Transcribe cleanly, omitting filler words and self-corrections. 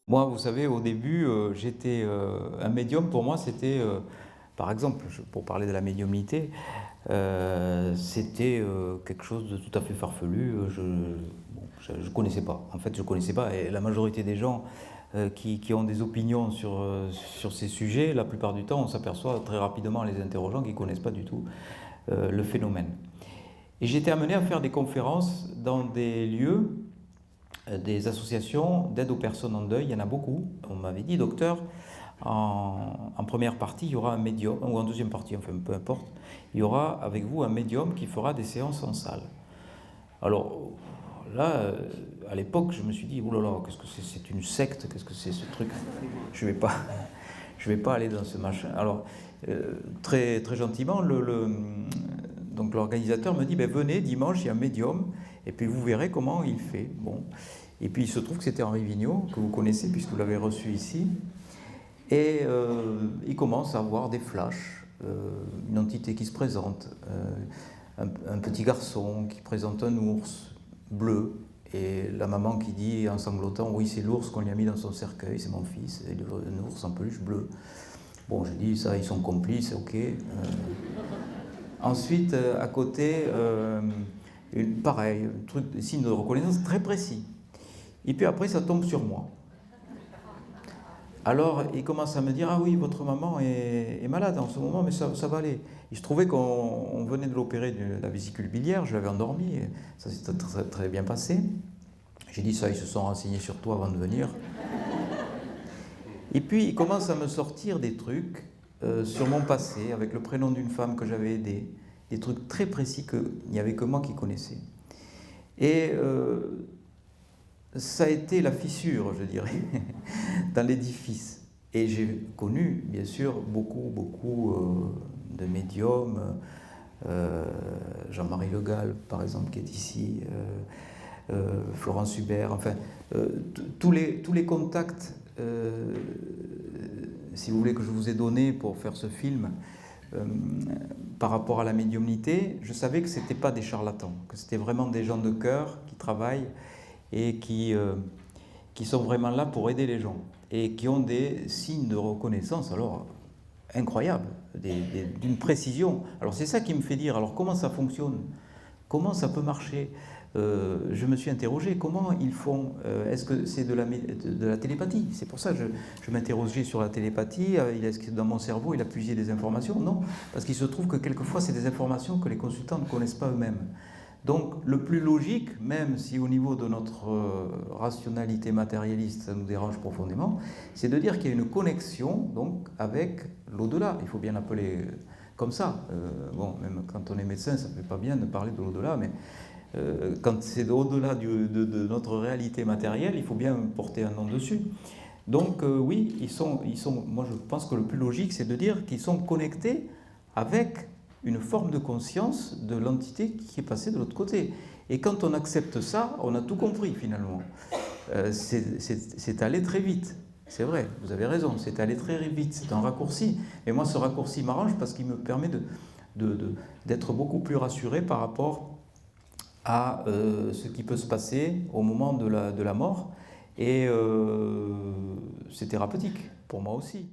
Moi, vous savez, au début, j'étais, un médium pour moi, c'était, par exemple, pour parler de la médiumnité, c'était, quelque chose de tout à fait farfelu, je connaissais pas. En fait, je connaissais pas et la majorité des gens, qui ont des opinions sur ces sujets, la plupart du temps, on s'aperçoit très rapidement en les interrogeant qu'ils connaissent pas du tout, le phénomène. Et j'étais amené à faire des conférences dans des lieux, des associations d'aide aux personnes en deuil, il y en a beaucoup. On m'avait dit: «Docteur, en première partie, il y aura un médium, ou en deuxième partie, enfin peu importe, il y aura avec vous un médium qui fera des séances en salle». Alors là, à l'époque, je me suis dit: «Ouh là là, qu'est-ce que c'est? C'est une secte? Qu'est-ce que c'est ce truc? Je vais pas je vais pas aller dans ce machin». Alors, très très gentiment, donc l'organisateur me dit: «Ben venez dimanche, il y a un médium et puis vous verrez comment il fait». Bon, et puis il se trouve que c'était Henri Vigneault, que vous connaissez puisque vous l'avez reçu ici, et il commence à avoir des flashs, une entité qui se présente, un petit garçon qui présente un ours bleu, et la maman qui dit en sanglotant: «Oui, c'est l'ours qu'on lui a mis dans son cercueil, c'est mon fils, et un ours en peluche bleu». Bon, je dis ça, ils sont complices, ok. Ensuite, à côté, pareil, un truc, des signes de reconnaissance très précis. Et puis après, ça tombe sur moi. Alors, il commence à me dire: «Ah oui, votre maman est malade en ce moment, mais ça va aller». Il se trouvait qu'on venait de l'opérer de la vésicule biliaire, je l'avais endormi, et ça s'était très, très bien passé. J'ai dit: «Ça, ils se sont renseignés sur toi avant de venir». Et puis, il commence à me sortir des trucs sur mon passé, avec le prénom d'une femme que j'avais aidée, des trucs très précis qu'il n'y avait que moi qui connaissais. Et ça a été la fissure, je dirais, dans l'édifice. Et j'ai connu, bien sûr, beaucoup de médiums, Jean-Marie Le Gall, par exemple, qui est ici, Florence Hubert, enfin, tous les contacts, si vous voulez, que je vous ai donnés pour faire ce film, euh, par rapport à la médiumnité, je savais que ce n'étaient pas des charlatans, que c'était vraiment des gens de cœur qui travaillent et qui sont vraiment là pour aider les gens et qui ont des signes de reconnaissance, alors incroyables, d'une précision. Alors c'est ça qui me fait dire, alors comment ça fonctionne? Comment ça peut marcher? Je me suis interrogé, comment ils font? Est-ce que c'est de la télépathie? C'est pour ça que je m'interrogeais sur la télépathie. Est-ce que dans mon cerveau, il a puisé des informations? Non, parce qu'il se trouve que quelquefois, c'est des informations que les consultants ne connaissent pas eux-mêmes. Donc le plus logique, même si au niveau de notre rationalité matérialiste, ça nous dérange profondément, c'est de dire qu'il y a une connexion donc, avec l'au-delà. Il faut bien l'appeler comme ça. Bon, même quand on est médecin, ça ne fait pas bien de parler de l'au-delà, mais quand c'est au-delà de notre réalité matérielle, il faut bien porter un nom dessus. Donc oui, moi je pense que le plus logique, c'est de dire qu'ils sont connectés avec une forme de conscience de l'entité qui est passée de l'autre côté. Et quand on accepte ça, on a tout compris finalement. C'est allé très vite. C'est vrai, vous avez raison, c'est allé très vite, c'est un raccourci. Et moi, ce raccourci m'arrange parce qu'il me permet d'être beaucoup plus rassuré par rapport à ce qui peut se passer au moment de la mort. Et c'est thérapeutique, pour moi aussi.